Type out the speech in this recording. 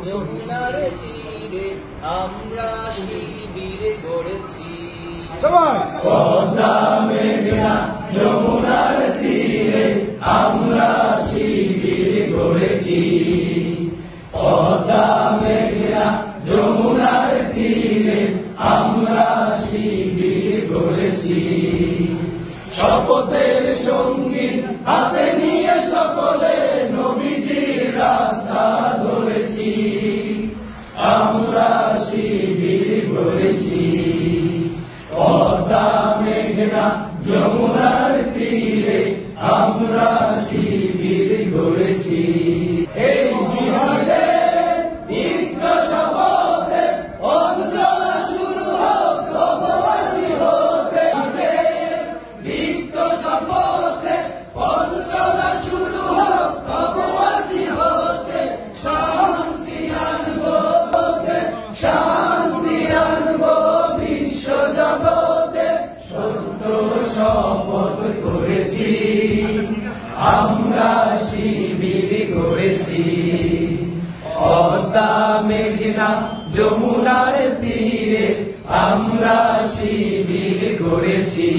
যমুনার তীরে আমরা শিবির গড়েছি। পদ্মা মেঘনা যমুনার তীরে আমরা শিবির গড়েছি। পদ্মা মেঘনা যমুনার তীরে আমরা শিবির গড়েছি। শপথের সঙ্গী হাতে নিয়ে সকলে নবীজির রাস্তা ধরেছি। আমরা শিবির গড়েছি। পদ্মা মেঘনা যমুনার তীরে আমরা শিবির গড়েছি। এই জিহাদে দীর্ঘ শপথে অঞ্চলা শুরু হোক অপরাধী হতে। দীর্ঘ শপথে অঞ্চলা শুরু হোক অপরাধী হতে। শান্তি আনবো হতে, শান্তি আনবো বিশ্ব জগতে। সত্য শপথ করেছি, আমরা শিবির গড়েছি। পদ্মা মেঘনা যমুনার তীরে আমরা শিবির গড়েছি।